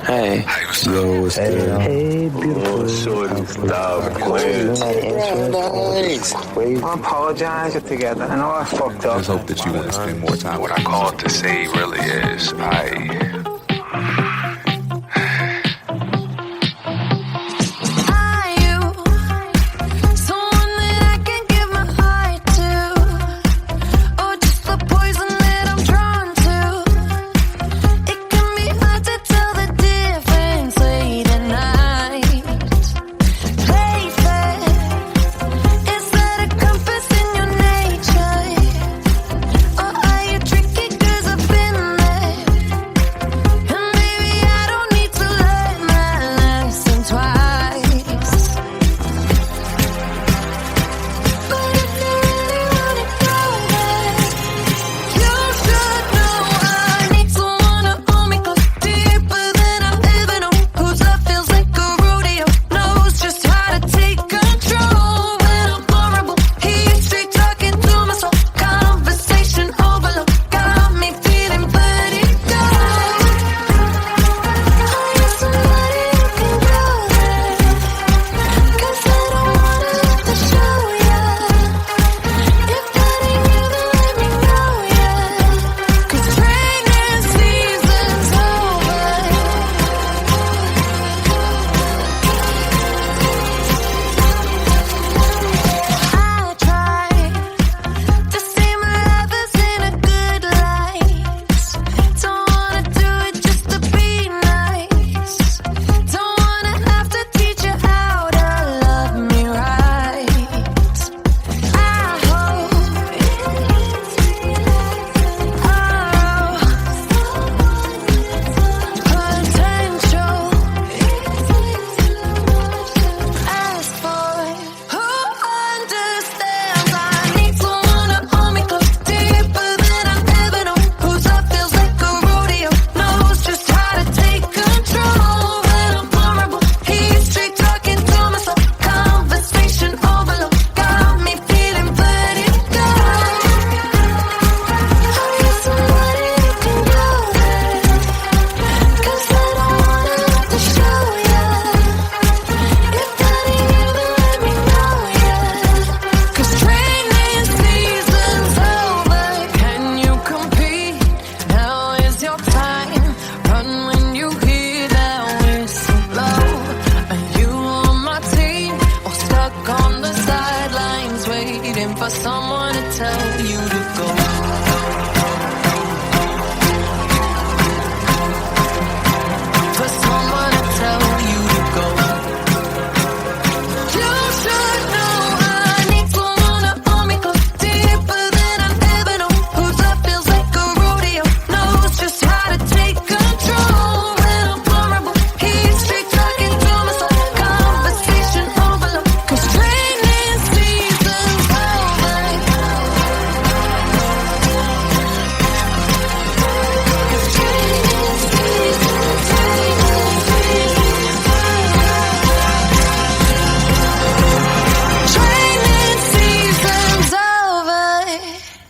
Hey. Yo, what's good? Hey, beautiful. Shorty, stop playing. I apologize together. I know I fucked up. I just hope that you want to spend more time. What I called to say really is,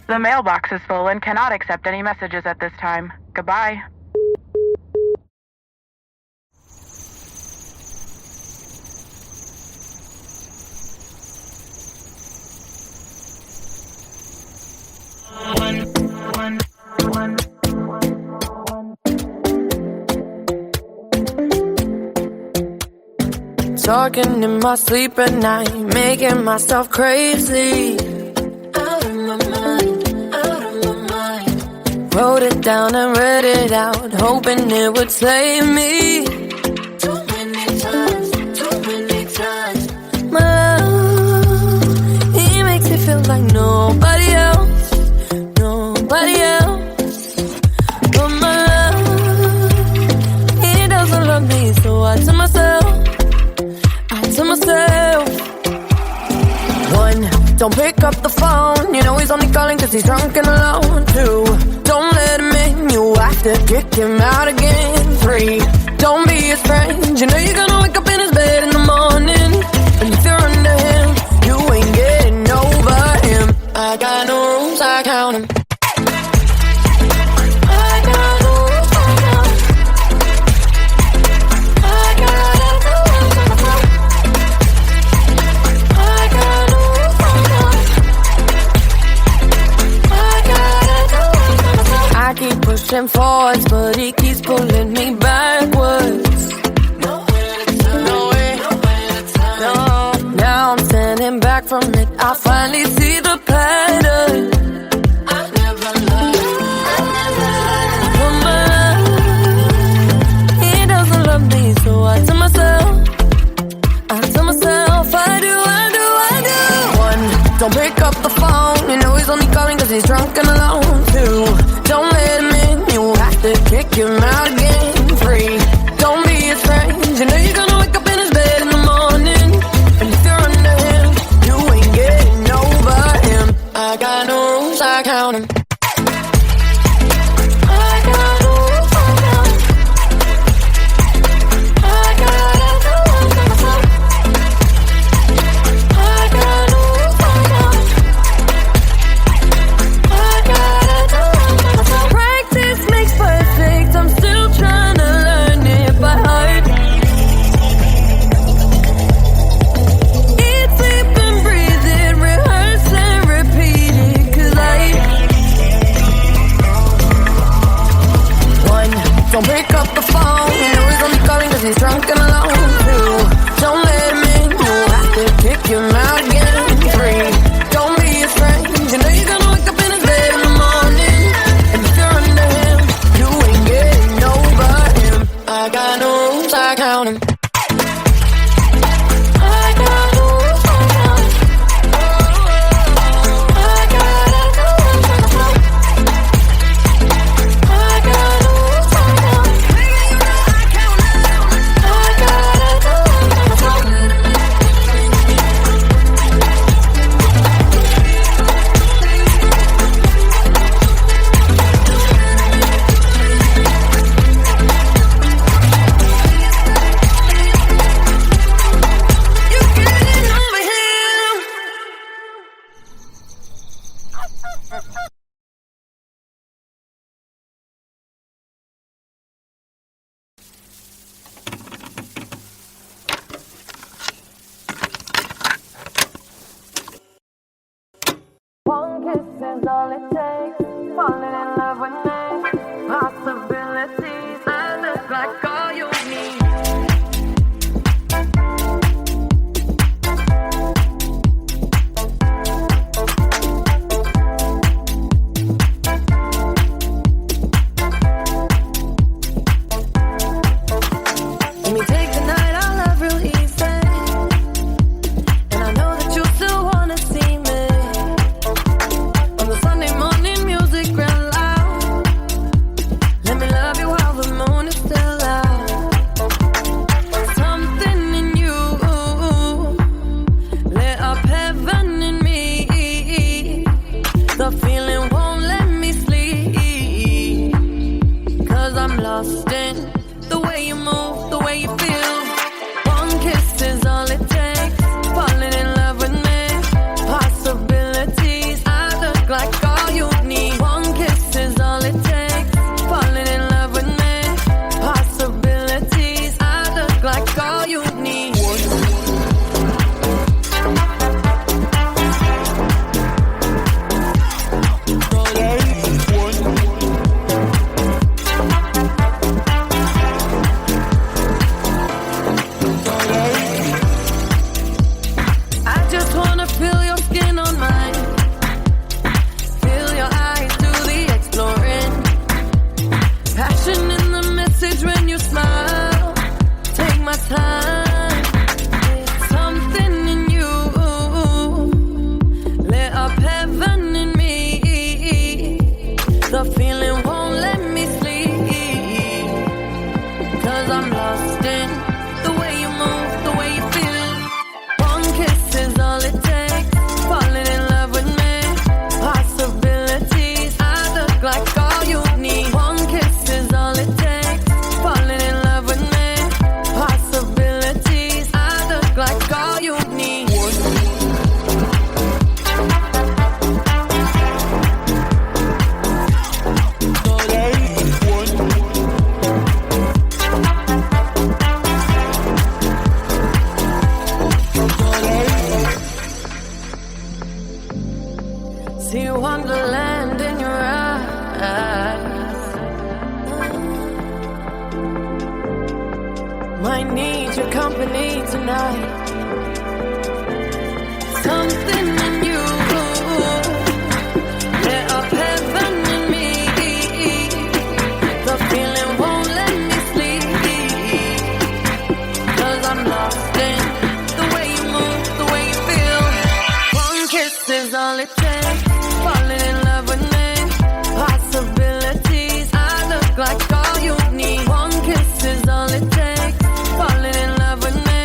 The mailbox is full and cannot accept any messages at this time. Goodbye. Talking in my sleep at night, making myself crazy. Wrote it down and read it out, hoping it would save me. Too many times. My love, he makes it feel like nobody else. But my love, he doesn't love me, so I tell myself, one, don't pick up the phone, you know he's only calling cause he's drunk and alone. Two, don't let him in, you have to kick him out again. Three, don't be his friend, you know you're gonna wake up in his bed in the morning. And if you're under him, you ain't getting over him. I got no rules, I count him. I got no rules, I count him. pushing forwards, but he keeps pulling me backwards. Nowhere to turn, nowhere to turn. No, now I'm standing back from it. I finally see the pattern. I never loved. He doesn't love me, so I tell myself, I do. One, don't pick up the phone. You know he's only calling cause he's drunk and alone. Two, don't let him in. You have to kick him out again. Three, don't be his friend. You know you're gonna wake up in his bed in the morning. And if you're under him, you ain't getting over him. I got no rules, I count him. Don't pick up the phone. You know he's only calling cause he's drunk and alone. Two, don't let him in. You have to kick him out again. Three, don't be his friend. You know you're gonna wake up in his bed in the morning. And if you're under him, you ain't getting over him. I got no rules, I count him. One kiss is all it takes. Falling in love with me. Possibilities. I look like all you need. Let me take the night, I'll love real easy. And I know that you still wanna see me. On the Sunday morning, music real loud. Let me love you while the moon is still out. Something in you lit up heaven in me. The feeling won't let me sleep. Cause I'm lost in the way you move, the way you feel. One kiss is all it takes. Falling in love with me. Possibilities. I look like all you need. One kiss is all it takes. Falling in love with me. Possibilities. I look like all you need. I just wanna feel your skin on mine. Feel your eyes do the exploring. Passion in the message when you smile. Take my time. Something in you lit up heaven in me. The feeling won't let me sleep. Cause I'm lost in the way you move, the way you feel. One kiss is all it takes. Falling in love with me. Possibilities. I look like all you need. One kiss is all it takes. Falling in love with me. Possibilities. Might need your company tonight. Something in you lit up heaven in me. The feeling won't let me sleep, 'cause I'm lost in the way you move, the way you feel. One kiss is all it takes. Falling in love with me. Possibilities, I look like all you need. One kiss is all it takes. Falling in love with me.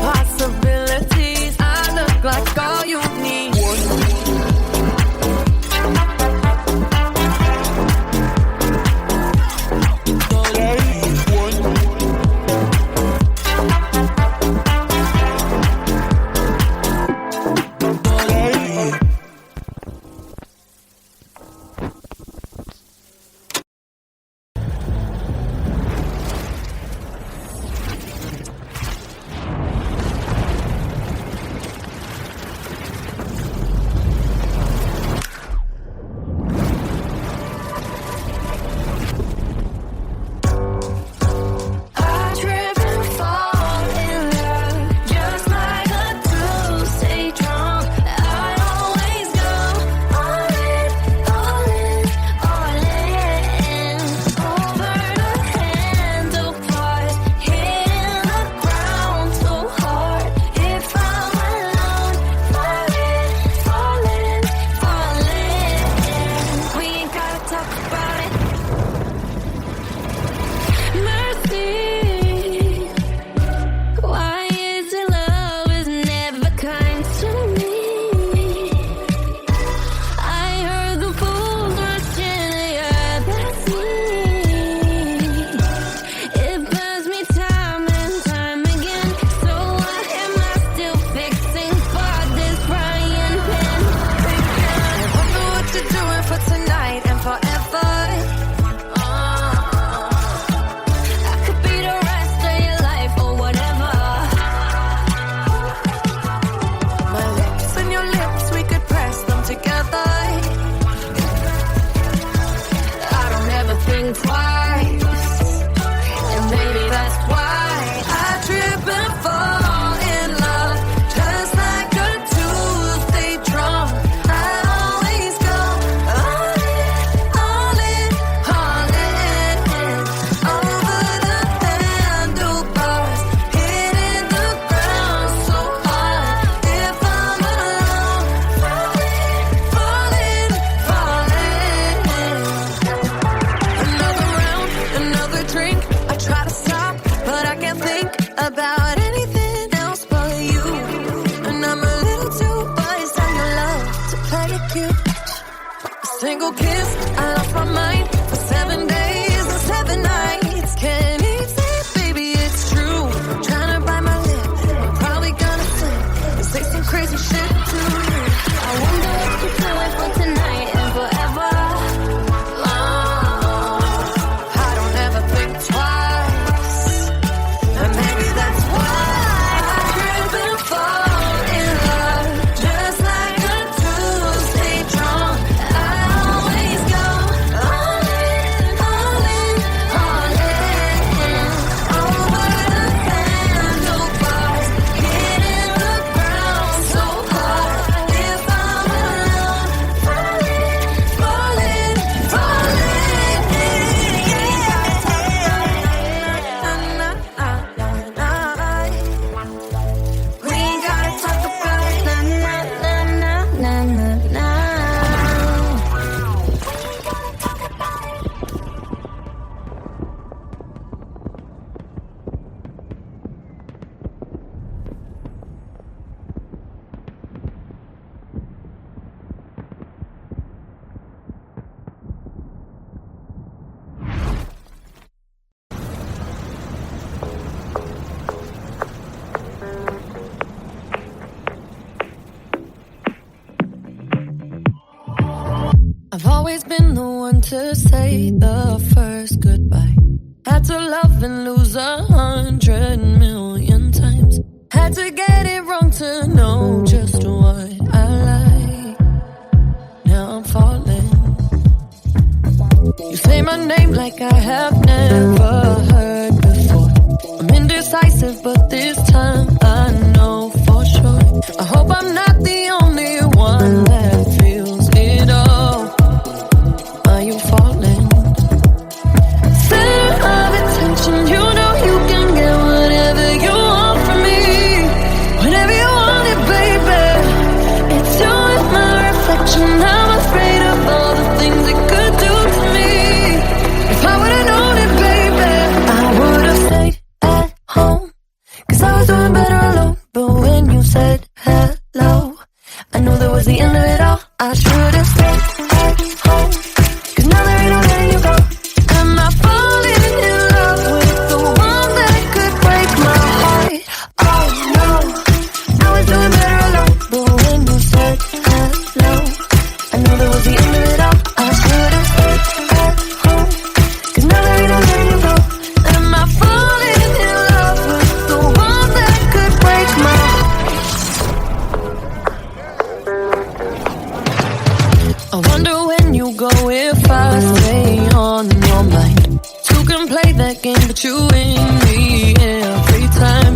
Possibilities, I look like all you need. Single kiss, I lost my mind for 7 days and 7 nights. Can't even say it, baby, it's true. Trying to bite my lip, I'm probably gonna slip and say some crazy shit to you. I wonder what you're doing for tonight and forever. I don't ever think twice, and maybe that's why I trip and fall in love, just like a Tuesday drunk. I always go all in, all in, all in, over the handlebars, hitting the ground so hard. If I'm alone, falling, falling, falling, we ain't gotta talk about it. Na na na na na. I've always been the one to say the first goodbye. Had to love and lose 100 million times. Had to get it wrong to know just what I like. Now I'm falling. You say my name like I have never heard before. I'm indecisive. expensive, but this time I know for sure. I hope I'm not the only one that feels it all. Are you falling? Center of attention, you know you can get whatever you want from me. Whenever you want it, baby. It's you and my reflection. I'm afraid of all the things it could do to me. If I would've known it, baby, I would've stayed at home. Cause I was doing better alone. But when you said hello, I knew that was the end of it all. I should've stayed at home. Cause now there ain't no letting you go. Am I falling in love with the one that could break my heart? Oh no, I was doing better alone. But when you said hello, I knew that was the end of it all. I should've stayed at home. Cause now there ain't no letting you go. Am I falling in love with the one that could break my heart? I wonder when you go if I stay on your mind. You can play that game, but you win me every time.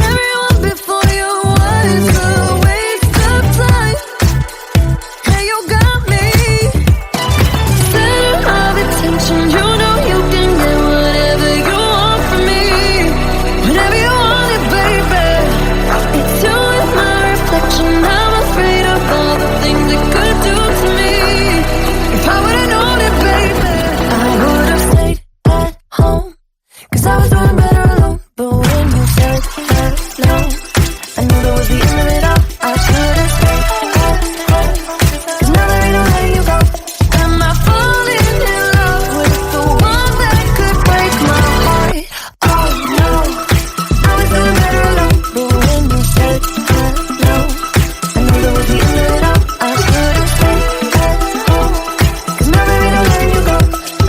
Everyone before you was a waste of time. Hey, you got me. Center of attention, you know you can get whatever you want from me. Whenever you want it, baby. It's you and my reflection. I'm afraid of all the things it could do to me. If I would've known it, baby, I would've stayed at home. Cause I was doing better alone. But when you said hello, I knew that was the end of it all. I should've stayed at home. Cause now there ain't no letting you go. Am I falling in love with the one that could break my heart? Oh no, I was doing better alone. But when you said hello, I knew that was the end of it all. I should've stayed at home. Cause now there ain't no letting you go.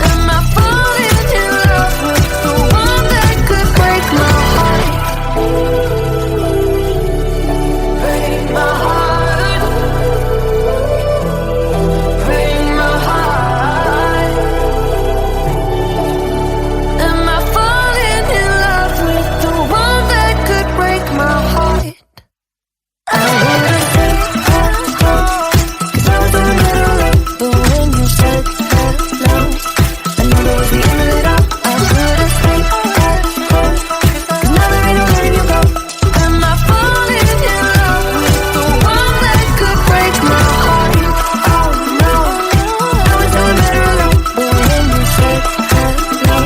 Am I falling in love with the one that could break my heart? Break my heart. Break my heart. Am I falling in love with the one that could break my heart? I would've stayed at home. Cause I was doing better alone. But when you said hello, I knew that was the end of it all. I should've stayed at home. Cause now there ain't no letting you go. Am I falling in love with the one that could break my heart? Oh no, I was doing better alone. But when you said hello,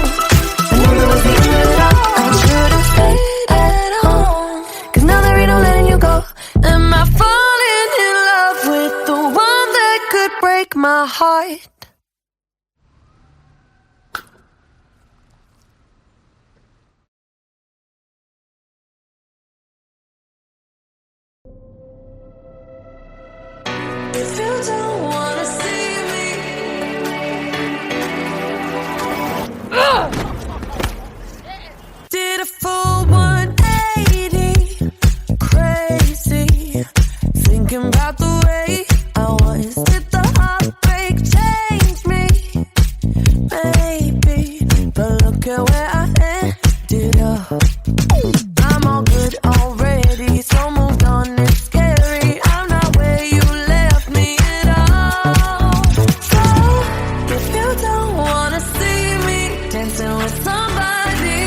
I knew that was the end of it all. I should've stayed at home. Cause now there ain't no letting you go. Am I falling in love with the one that could break my heart? If you don't wanna see me, did a full 180, crazy, thinking about the way I was. Did the heartbreak change me? Maybe, but look at where I ended up. I'm all good already, so moved on. It's scary. I'm not where you left me at all. So if you don't wanna see me dancing with somebody,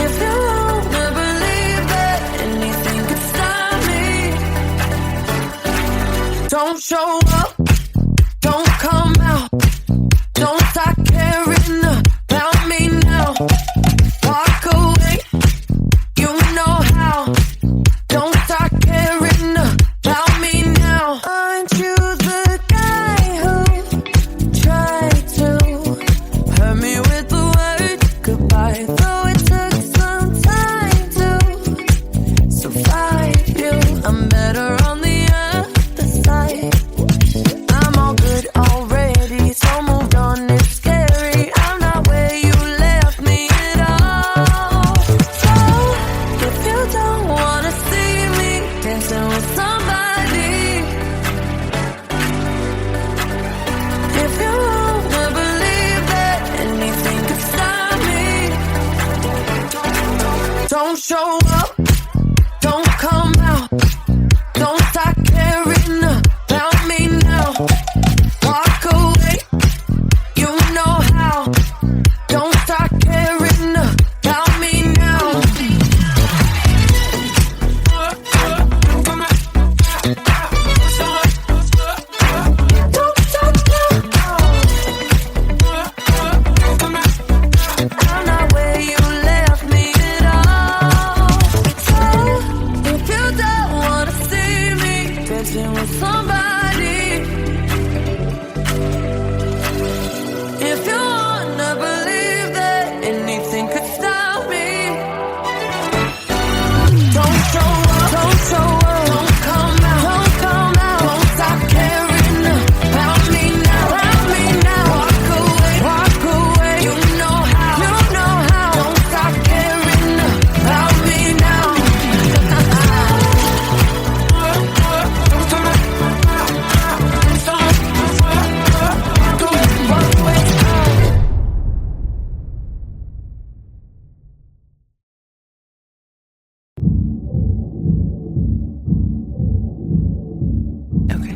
if you wanna believe that anything could stop me, don't show up, don't come out, don't start caring about me now. Walk away, you know how. Don't start caring about me now. Aren't you the guy who tried to hurt me with the word goodbye? Though it took some time to survive you, I'm better on the other side. show up, don't come out, don't start caring about me now. Walk away, you know how. Don't start caring about me now. Don't start now. I'm not where you left me at all. So if you don't wanna see me dancing with somebody, if you wanna believe that anything could stop me, don't show up, don't show up, don't come out, don't come out, don't stop caring about me now, walk away, you know how, don't stop caring about me now. Okay.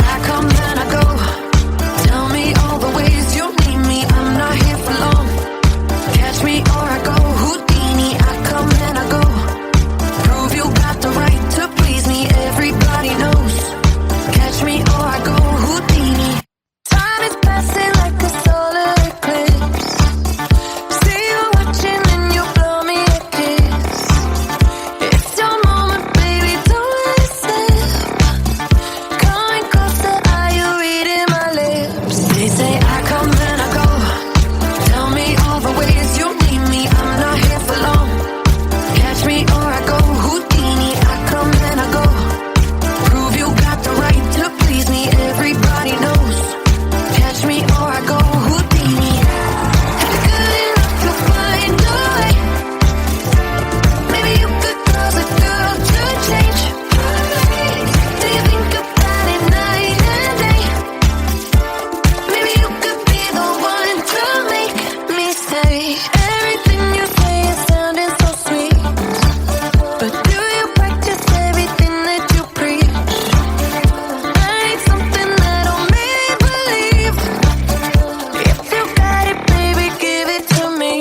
I come and I go. Tell me all the ways you need me. I'm not here for long. Catch me or I go Houdini. I come and I go. Prove you got the right to please me. Everybody knows. Catch me or I go Houdini. Time is passing like a solar eclipse. See you watching and you blow me a kiss. It's your moment, baby, don't let it slip. Coming closer, are you reading my lips? They say I come and I go. Tell me all the ways you need me. I'm not here for long. Catch me or I go Houdini. I come and I go. Prove you got the right to please me. Everybody knows. Catch me or I go Houdini. Good enough to find a way. Maybe you could cause a girl to change. Do you think about it night and day? Maybe you could be the one to make me stay. Everything you say is sounding so sweet, but do you practice everything that you preach? I need something that'll make me believe. If you got it, baby, give it to me.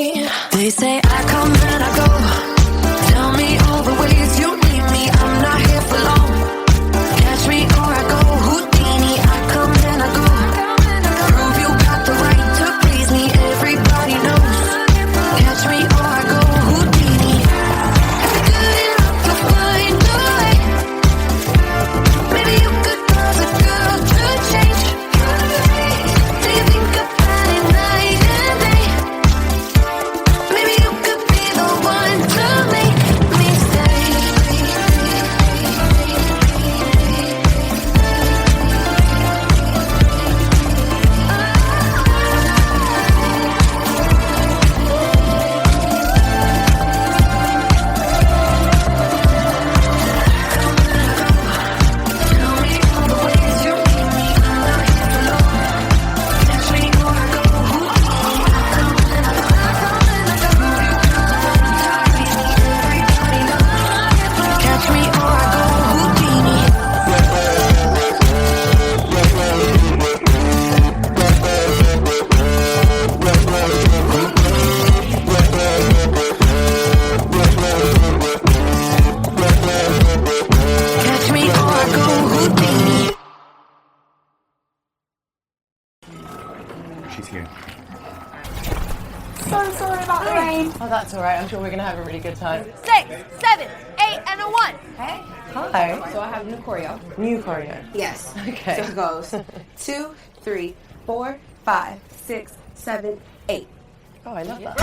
They say I come and I go. Tell me all the ways you need me. I'm not here for long. Catch me or I go Houdini. I come and I go. Prove you got the right to please me. Everybody knows. Catch me or I go Houdini. Good enough to find a way. Maybe you could cause a girl to change. Do you think about it night and day? Maybe you could be the one to make me stay. Tell me all the ways you need me. I'm not here for long. Catch me or I go Houdini. I come and I go. Everybody knows. Catch me or I go Houdini. Catch me or I go Houdini. She's here. So sorry about the rain. Oh, that's all right. I'm sure we're gonna have a really good time. 6, 7, 8, and a 1. Hey. Hi. So I have new choreo. New choreo. Yes. Okay. So it goes 2, 3, 4, 5, 6, 7, 8. Oh, I love that.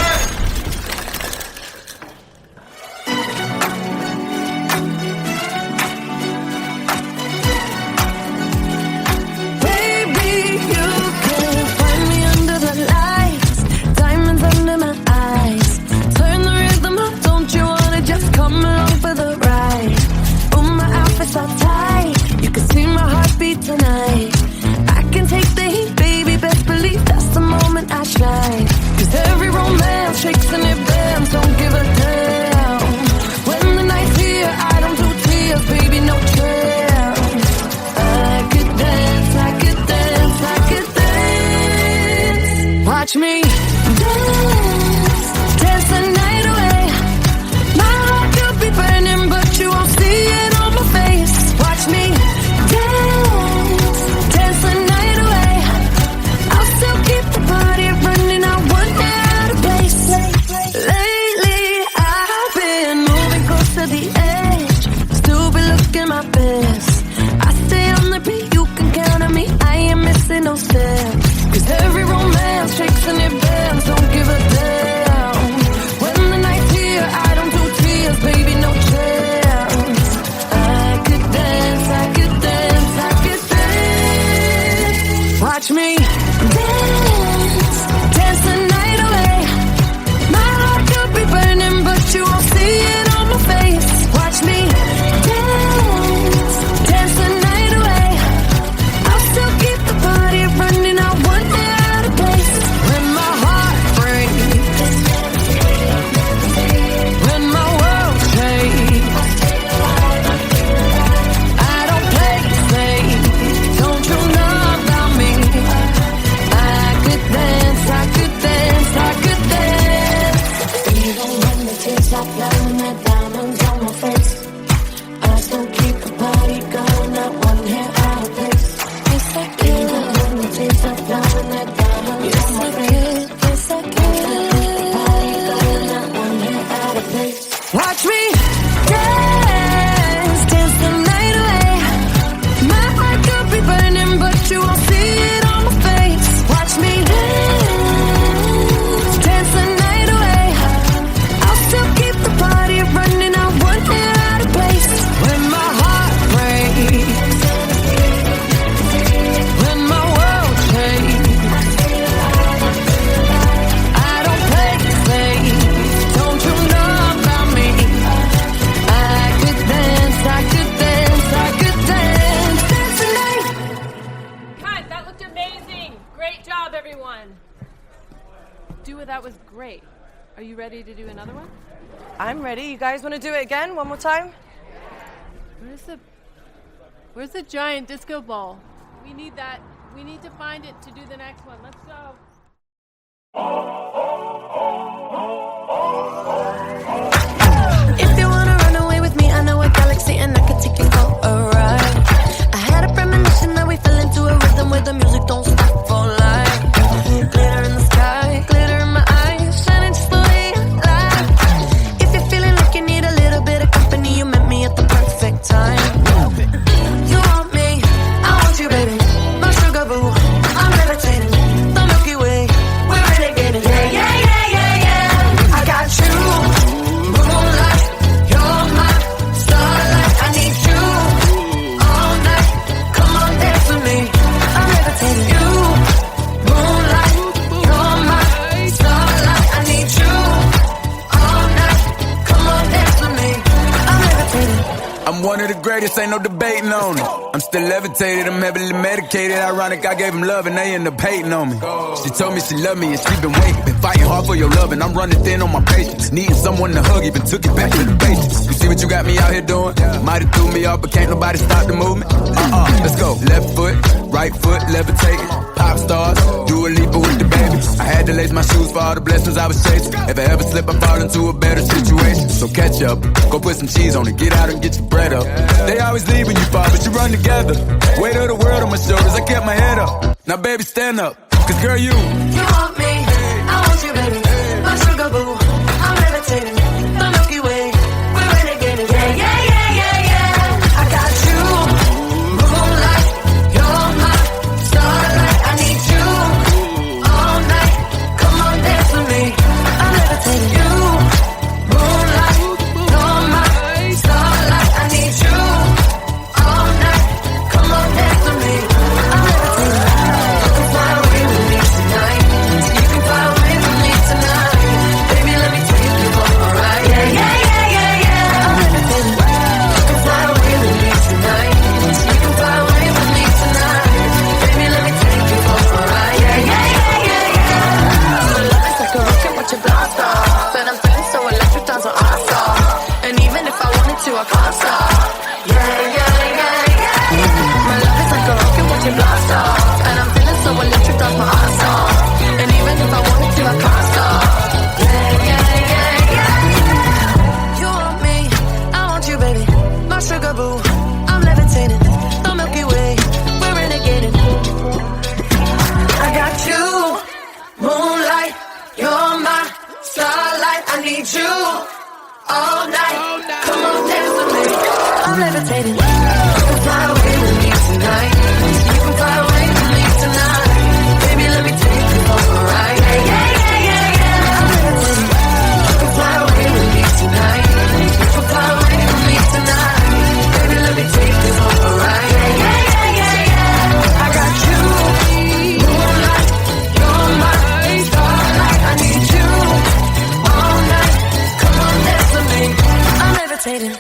Baby, you can find me under the lights, diamonds under my eyes. Turn the rhythm up, don't I shine. 'Cause every romance shakes and it bends, don't give a damn. When the night's here, I don't do tears, baby, no chance. I could dance, I could dance, I could dance. Watch me dance, dance the night away. My heart could be burning, but you won't see it on my face. Watch me dance, dance the night away. I'll still keep the party running, I won't get out of place. Lately, I've been moving close to the edge, still be looking my best. I stay on the beat, you can count on me, I ain't missing no steps. 'Cause every romance shakes and it bends, don't give a damn. When the night's here, I don't do tears, baby, no chance. I could dance, I could dance, I could dance. Watch me dance, dance the night away. My heart could be burning, but you won't see it on my face. Watch me dance, dance the night away. I'll still keep the party running, I won't get out of place. When my heart breaks, when my world shakes, I don't play safe, don't you know about me? I could dance, I could dance, I could dance. Even when the tears stop flowing, the diamonds on my face, I still keep the party going, not one hair out of place. Yes, I can. Even when the tears stop flowing, the diamonds on my face, yes, I can. Keep the party going, not one hair out of place. Watch me dance, dance the night away. My heart could be burning, but you won't see it on my face. Watch me dance, dance the night away. I'll still keep the party running, I won't get out of place. When my heart breaks, when my world shakes, I don't play safe, don't you know about me? I could dance, I could dance, I could dance, dance tonight. Cut, that looked amazing. Great job, everyone. Dua, that was great. Are you ready to do another one? I'm ready. You guys want to do it again? One more time? Where's the giant disco ball? We need that. We need to find it to do the next one. Let's go. If you wanna run away with me, I know a galaxy and I can take you for a ride. I had a premonition that we fell into a rhythm where the music don't stop for life. Glitter in the sky, glitter in my eyes, shining just the way I like. If you're feeling like you need a little bit of company, you met me at the perfect time. You want me, I want you, baby. My sugar boo, I'm levitating. The Milky Way, we're renegading. Yeah, yeah, yeah, yeah, yeah. I got you. Moonlight, you're my starlight. I need you all night. Come on, dance with me. I'm levitating. You, moonlight, you're my starlight. I need you all night. Come on, dance with me. I'm levitating. I'm one of the greatest, ain't no debating on it. I'm still levitated, I'm heavily medicated. Ironic, I gave him love and they end up hating on me. She told me she loved me and she been waiting. Been fighting hard for your love and I'm running thin on my patience. Needing someone to hug, even took it back to the basics. You see what you got me out here doing? Might have threw me off, but can't nobody stop the movement. Let's go. Left foot, right foot, levitating. Pop stars, do a Lipa with the baby. I had to lace my shoes for all the blessings I was chasing. If I ever slip, I fall into a better situation. So catch up, go put some cheese on it, get out and get your bread up. They always leave when you fall, but you run together. Weight of the world on my shoulders, I kept my head up. Now baby, stand up, cause girl, you want me, I want you, baby. My sugar boo, I'm levitating. The Milky Way, we're renegading. Yeah, yeah, yeah, yeah, yeah. I got you. Moonlight, you're my starlight. I need you all night. Come on, dance with me. I'm levitating. You, moonlight, you're my starlight. I need you all night. Come on, dance with me. I'm levitating. You can fly away with me tonight. need you all night. Come on, dance with me. I'm levitating. You can fly away with me tonight. You can fly away with me tonight. Baby, let me take you for a ride. Yeah, yeah, yeah, yeah. I'm levitating. You can fly away with me tonight. You can fly away with me tonight. Baby, let me take you for a ride. Yeah, yeah, yeah, yeah. I got you. Moonlight, you're my starlight. I need you all night. Come on, dance with me. I'm levitating.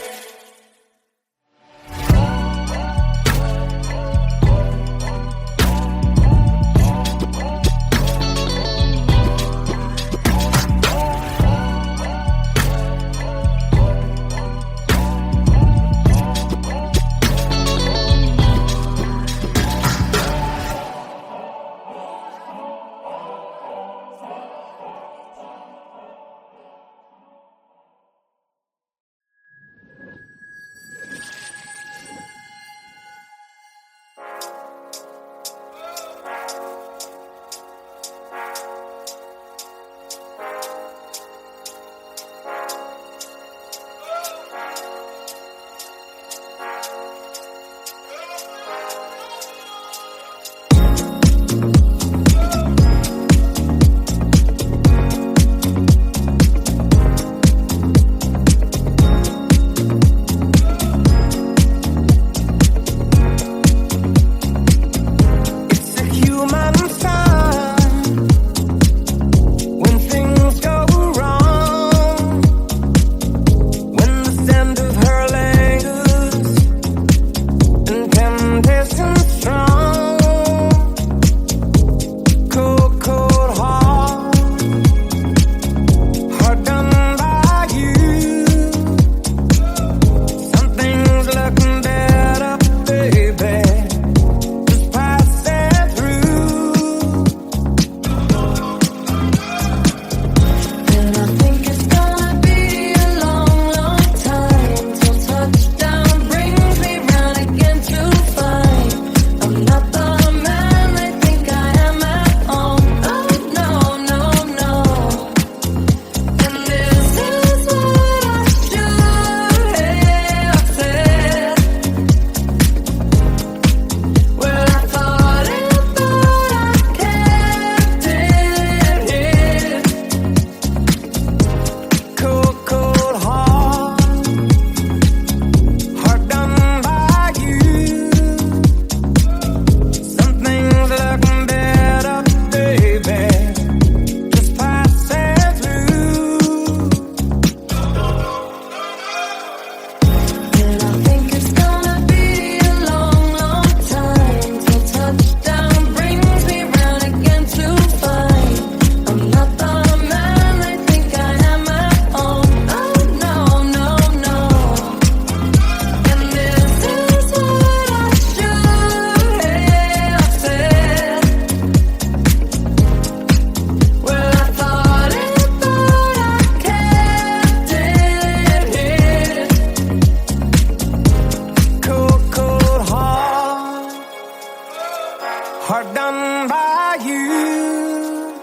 Hard done by you.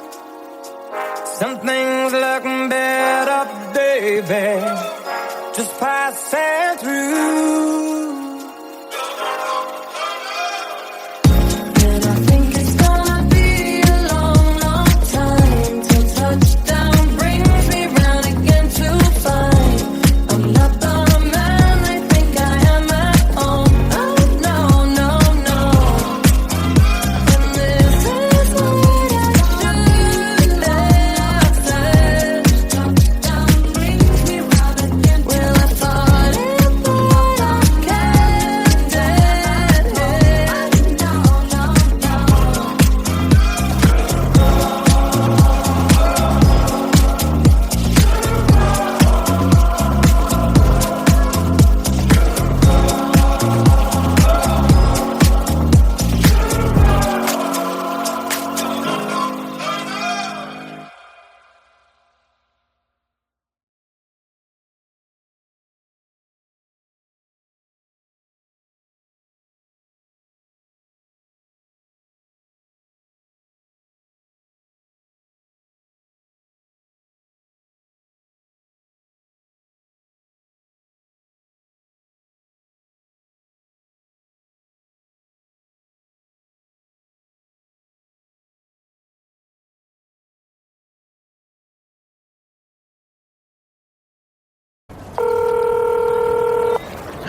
Something's looking better, baby. Just passing through.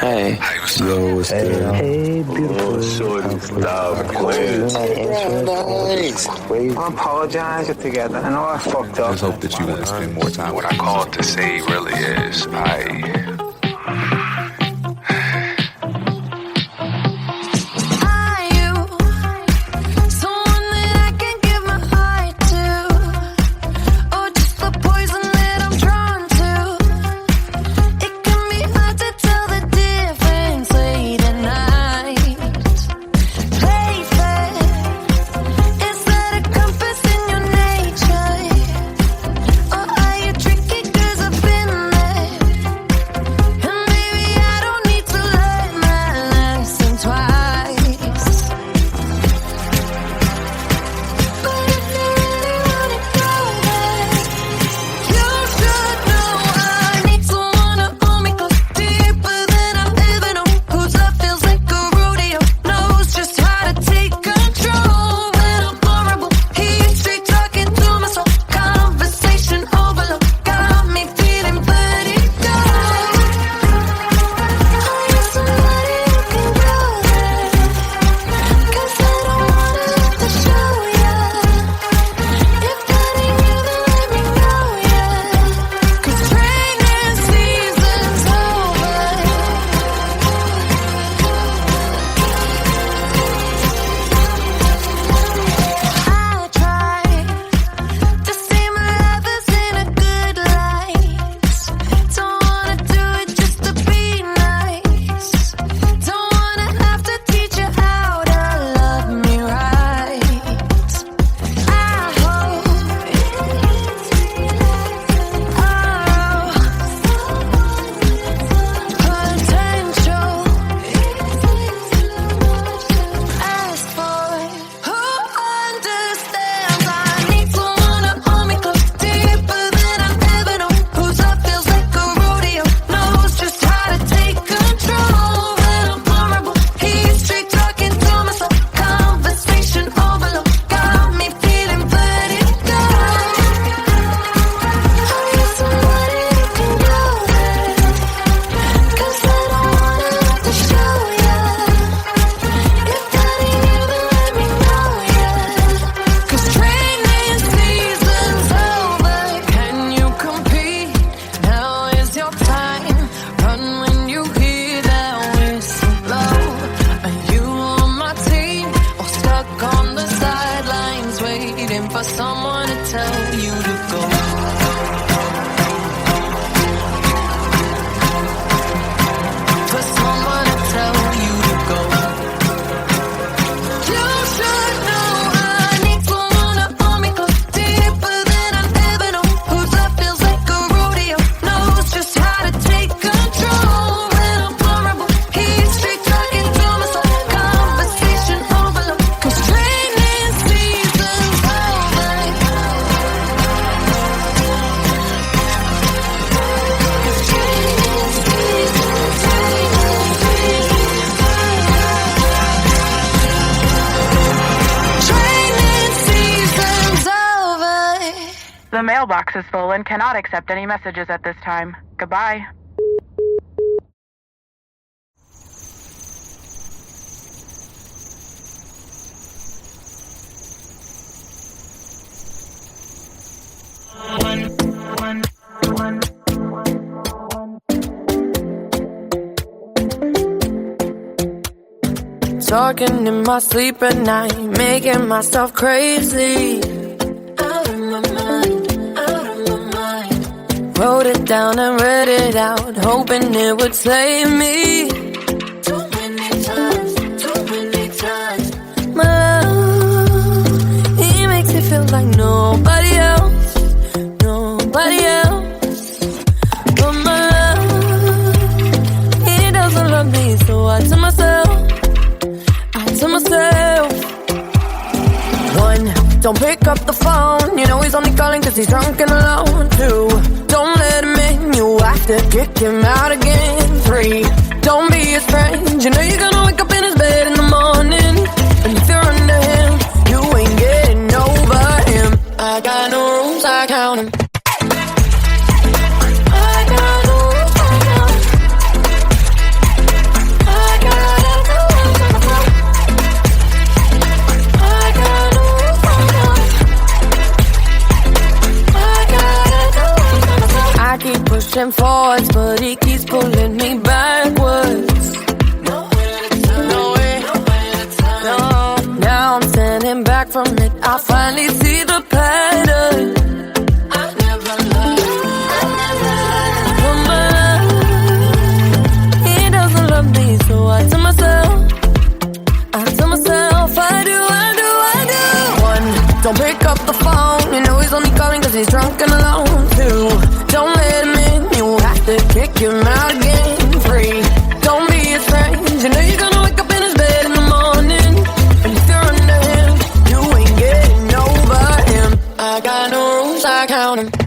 Hey. Yo, what's good? Hey, beautiful. Shorty, stop playing. I apologize together. I know I fucked up. I just hope that you want to spend more time. What I called to say really is, The mailbox is full and cannot accept any messages at this time. Goodbye. Talking in my sleep at night, making myself crazy. Out of my mind, out of my mind. Wrote it down and read it out, hoping it would save me. Too many times, too many times. My love, he makes me feel like nobody else, nobody else. But my love, he doesn't love me, so I tell myself, one, don't pick up the phone. You know he's only calling cause he's drunk and alone. Two, don't let him in. You have to kick him out again. Three, don't be his friend. You know you're gonna wake up in his bed in the morning. And if you're under him, you ain't getting over him. I got no rules, I count him. I got no rules, I count him. pushing forwards, but he keeps pulling me backwards. No. Now I'm standing back from it. I finally see the pattern. I never loved. He doesn't love me, so I tell myself, I do. One, don't pick up the phone. You know he's only calling cause he's drunk and alone. Two, don't let him in. You have to kick him out again. Three, don't be his friend. You know you're gonna wake up in his bed in the morning. And if you're under him, you ain't getting over him. I got no rules, I count 'em.